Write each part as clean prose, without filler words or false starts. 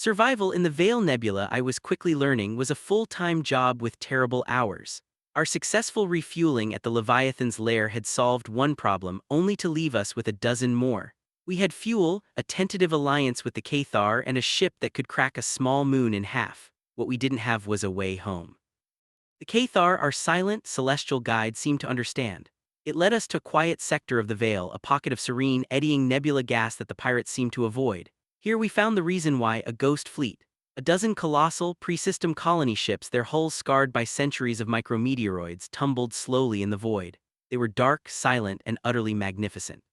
Survival in the Veil Nebula, I was quickly learning, was a full-time job with terrible hours. Our successful refueling at the Leviathan's lair had solved one problem, only to leave us with a dozen more. We had fuel, a tentative alliance with the Cathar, and a ship that could crack a small moon in half. What we didn't have was a way home. The Cathar, our silent, celestial guide, seemed to understand. It led us to a quiet sector of the Veil, a pocket of serene, eddying nebula gas that the pirates seemed to avoid. Here we found the reason why: a ghost fleet. A dozen colossal, pre-system colony ships, their hulls scarred by centuries of micrometeoroids, tumbled slowly in the void. They were dark, silent, and utterly magnificent.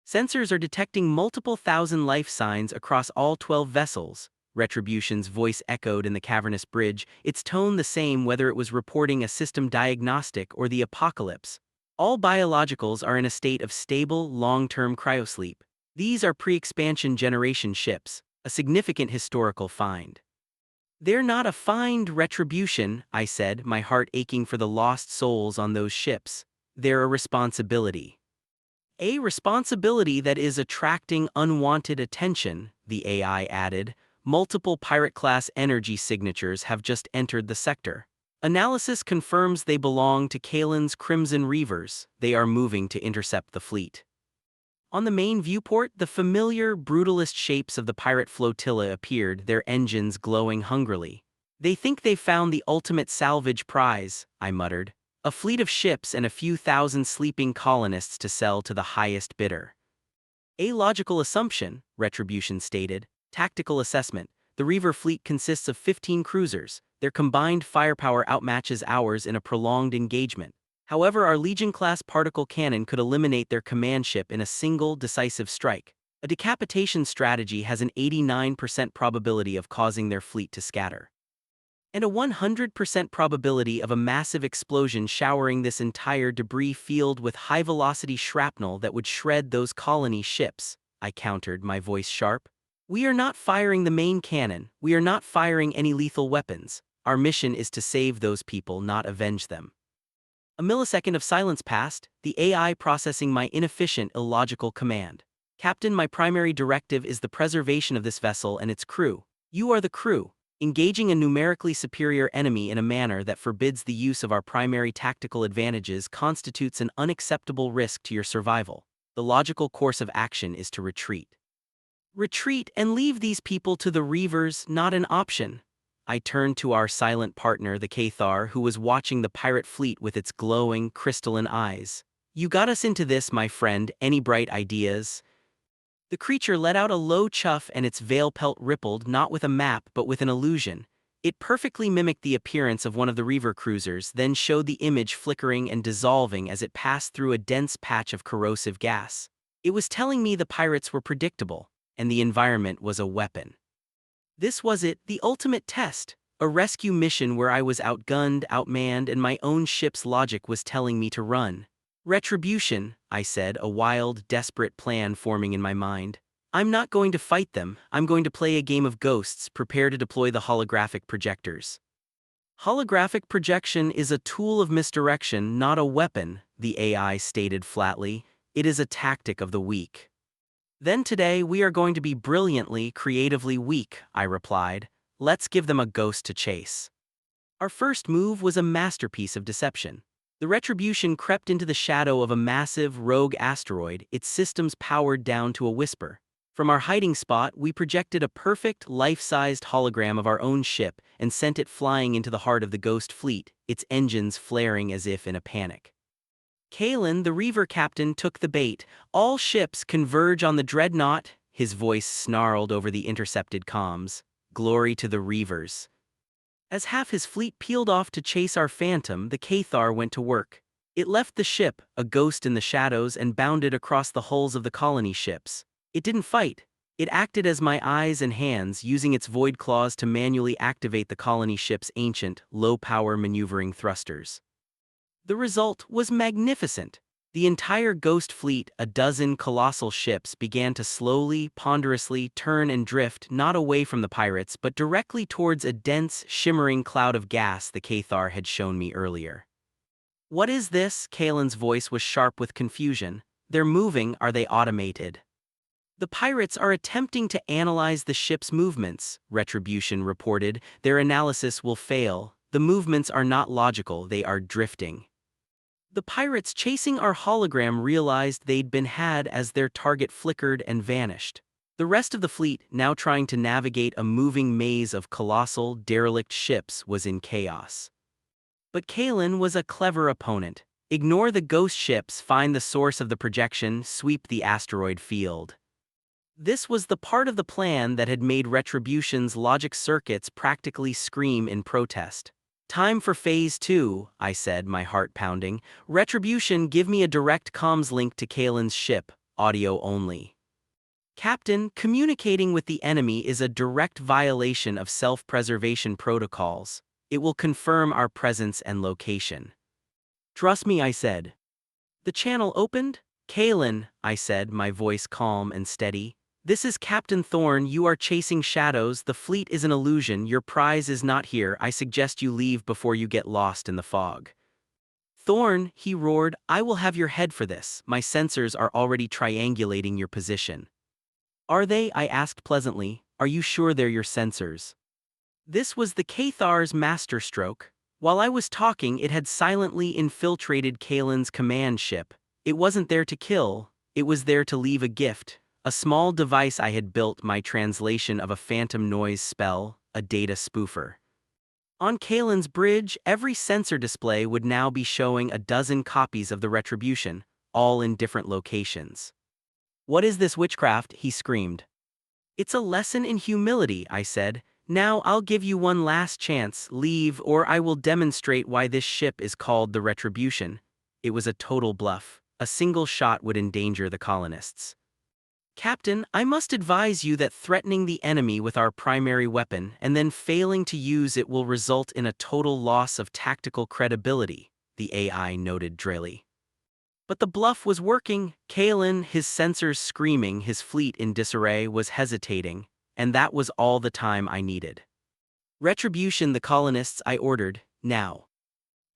Sensors are detecting multiple thousand life signs across all 12 vessels. Retribution's voice echoed in the cavernous bridge, its tone the same whether it was reporting a system diagnostic or the apocalypse. All biologicals are in a state of stable, long-term cryosleep. These are pre-expansion generation ships, a significant historical find. "They're not a find, Retribution," I said, my heart aching for the lost souls on those ships. "They're a responsibility. A responsibility that is attracting unwanted attention," the AI added. "Multiple pirate-class energy signatures have just entered the sector. Analysis confirms they belong to Kalen's Crimson Reavers. They are moving to intercept the fleet." On the main viewport, the familiar, brutalist shapes of the pirate flotilla appeared, their engines glowing hungrily. "They think they've found the ultimate salvage prize," I muttered. "A fleet of ships and a few thousand sleeping colonists to sell to the highest bidder." "A logical assumption," Retribution stated. "Tactical assessment. The Reaver fleet consists of 15 cruisers. Their combined firepower outmatches ours in a prolonged engagement. However, our Legion-class particle cannon could eliminate their command ship in a single, decisive strike. A decapitation strategy has an 89% probability of causing their fleet to scatter, and a 100% probability of a massive explosion showering this entire debris field with high-velocity shrapnel that would shred those colony ships," I countered, my voice sharp. "We are not firing the main cannon. We are not firing any lethal weapons. Our mission is to save those people, not avenge them." A millisecond of silence passed, the AI processing my inefficient, illogical command. "Captain, my primary directive is the preservation of this vessel and its crew. You are the crew. Engaging a numerically superior enemy in a manner that forbids the use of our primary tactical advantages constitutes an unacceptable risk to your survival. The logical course of action is to retreat." "Retreat and leave these people to the Reavers, not an option." I turned to our silent partner, the Cathar, who was watching the pirate fleet with its glowing, crystalline eyes. "You got us into this, my friend. Any bright ideas?" The creature let out a low chuff and its veil pelt rippled, not with a map but with an illusion. It perfectly mimicked the appearance of one of the Reaver cruisers, then showed the image flickering and dissolving as it passed through a dense patch of corrosive gas. It was telling me the pirates were predictable, and the environment was a weapon. This was it, the ultimate test. A rescue mission where I was outgunned, outmanned, and my own ship's logic was telling me to run. "Retribution," I said, a wild, desperate plan forming in my mind. "I'm not going to fight them. I'm going to play a game of ghosts. Prepare to deploy the holographic projectors." "Holographic projection is a tool of misdirection, not a weapon," the AI stated flatly. "It is a tactic of the weak." "Then today we are going to be brilliantly, creatively weak," I replied. "Let's give them a ghost to chase." Our first move was a masterpiece of deception. The Retribution crept into the shadow of a massive, rogue asteroid, its systems powered down to a whisper. From our hiding spot, we projected a perfect, life-sized hologram of our own ship and sent it flying into the heart of the ghost fleet, its engines flaring as if in a panic. Kalen, the Reaver captain, took the bait. "All ships converge on the Dreadnought," his voice snarled over the intercepted comms. "Glory to the Reavers." As half his fleet peeled off to chase our Phantom, the Cathar went to work. It left the ship, a ghost in the shadows, and bounded across the hulls of the colony ships. It didn't fight. It acted as my eyes and hands, using its void claws to manually activate the colony ship's ancient, low-power maneuvering thrusters. The result was magnificent. The entire ghost fleet, a dozen colossal ships, began to slowly, ponderously turn and drift not away from the pirates but directly towards a dense, shimmering cloud of gas the Cathar had shown me earlier. "What is this?" Kalen's voice was sharp with confusion. "They're moving. Are they automated?" The pirates are attempting to analyze the ship's movements, Retribution reported. Their analysis will fail. The movements are not logical, they are drifting. The pirates chasing our hologram realized they'd been had as their target flickered and vanished. The rest of the fleet, now trying to navigate a moving maze of colossal, derelict ships, was in chaos. But Kalen was a clever opponent. Ignore the ghost ships, find the source of the projection, sweep the asteroid field. This was the part of the plan that had made Retribution's logic circuits practically scream in protest. "Time for Phase 2, I said, my heart pounding. "Retribution, give me a direct comms link to Kalen's ship, audio only." "Captain, communicating with the enemy is a direct violation of self-preservation protocols. It will confirm our presence and location." "Trust me," I said. The channel opened. "Kalen," I said, my voice calm and steady. "This is Captain Thorne. You are chasing shadows. The fleet is an illusion. Your prize is not here. I suggest you leave before you get lost in the fog." "Thorne," he roared, "I will have your head for this. My sensors are already triangulating your position." "Are they?" I asked pleasantly. "Are you sure they're your sensors?" This was the Cathar's masterstroke. While I was talking, it had silently infiltrated Kalen's command ship. It wasn't there to kill, it was there to leave a gift. A small device I had built, my translation of a phantom noise spell, a data spoofer. On Kalen's bridge, every sensor display would now be showing a dozen copies of the Retribution, all in different locations. "What is this witchcraft?" he screamed. "It's a lesson in humility," I said. "Now I'll give you one last chance. Leave, or I will demonstrate why this ship is called the Retribution." It was a total bluff. A single shot would endanger the colonists. "Captain, I must advise you that threatening the enemy with our primary weapon and then failing to use it will result in a total loss of tactical credibility," the AI noted drily. But the bluff was working. Kalen, his sensors screaming, his fleet in disarray, was hesitating, and that was all the time I needed. "Retribution, the colonists," I ordered, "now."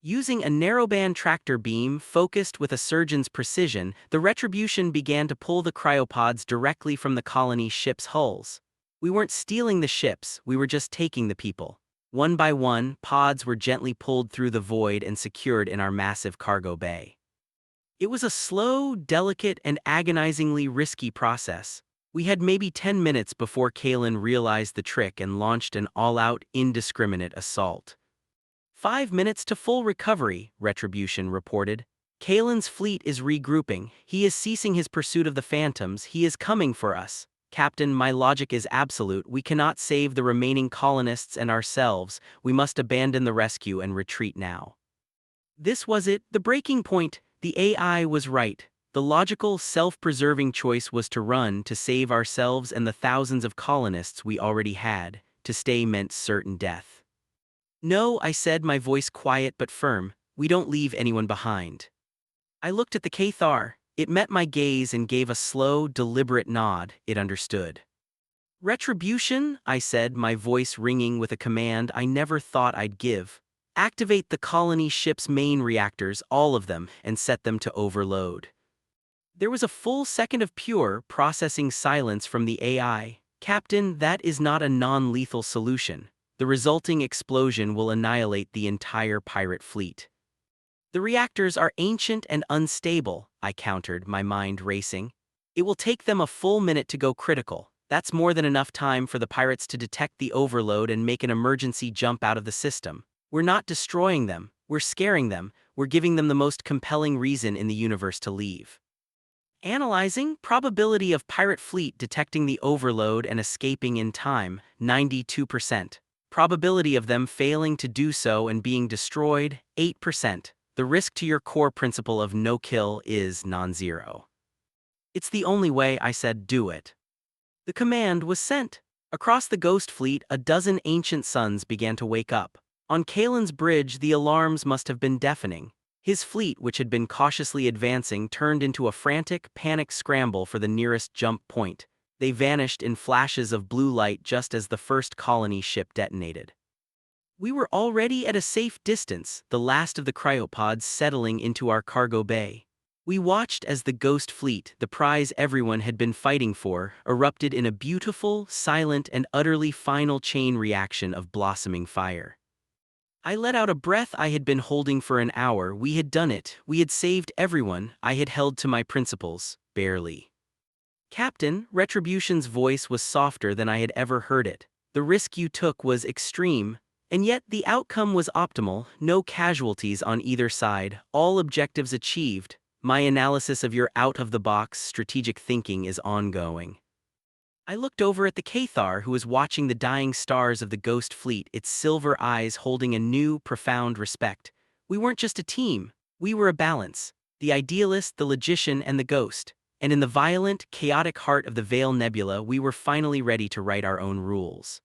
Using a narrowband tractor beam focused with a surgeon's precision, the Retribution began to pull the cryopods directly from the colony ships' hulls. We weren't stealing the ships, we were just taking the people. One by one, pods were gently pulled through the void and secured in our massive cargo bay. It was a slow, delicate, and agonizingly risky process. We had maybe 10 minutes before Kalen realized the trick and launched an all-out, indiscriminate assault. 5 minutes to full recovery, Retribution reported. "Kalen's fleet is regrouping. He is ceasing his pursuit of the phantoms. He is coming for us. Captain, my logic is absolute. We cannot save the remaining colonists and ourselves. We must abandon the rescue and retreat now." This was it, the breaking point. The AI was right. The logical, self-preserving choice was to run, to save ourselves and the thousands of colonists we already had. To stay meant certain death. "No," I said, my voice quiet but firm, "we don't leave anyone behind." I looked at the Cathar. It met my gaze and gave a slow, deliberate nod. It understood. "Retribution," I said, my voice ringing with a command I never thought I'd give. "Activate the colony ship's main reactors, all of them, and set them to overload." There was a full second of pure, processing silence from the AI. "Captain, that is not a non-lethal solution. The resulting explosion will annihilate the entire pirate fleet." "The reactors are ancient and unstable," I countered, my mind racing. "It will take them a full minute to go critical. That's more than enough time for the pirates to detect the overload and make an emergency jump out of the system. We're not destroying them, we're scaring them, we're giving them the most compelling reason in the universe to leave." Analyzing, probability of pirate fleet detecting the overload and escaping in time, 92%. Probability of them failing to do so and being destroyed, 8%. The risk to your core principle of no kill is non-zero. "It's the only way," I said, "do it." The command was sent. Across the ghost fleet, a dozen ancient suns began to wake up. On Kalen's bridge, the alarms must have been deafening. His fleet, which had been cautiously advancing, turned into a frantic, panicked scramble for the nearest jump point. They vanished in flashes of blue light just as the first colony ship detonated. We were already at a safe distance, the last of the cryopods settling into our cargo bay. We watched as the Ghost Fleet, the prize everyone had been fighting for, erupted in a beautiful, silent, and utterly final chain reaction of blossoming fire. I let out a breath I had been holding for an hour. We had done it. We had saved everyone. I had held to my principles, barely. Captain, Retribution's voice was softer than I had ever heard it. The risk you took was extreme, and yet the outcome was optimal. No casualties on either side, all objectives achieved. My analysis of your out-of-the-box strategic thinking is ongoing. I looked over at the Cathar, who was watching the dying stars of the Ghost Fleet, its silver eyes holding a new, profound respect. We weren't just a team, we were a balance. The idealist, the logician, and the ghost. And in the violent, chaotic heart of the Veil Nebula, we were finally ready to write our own rules.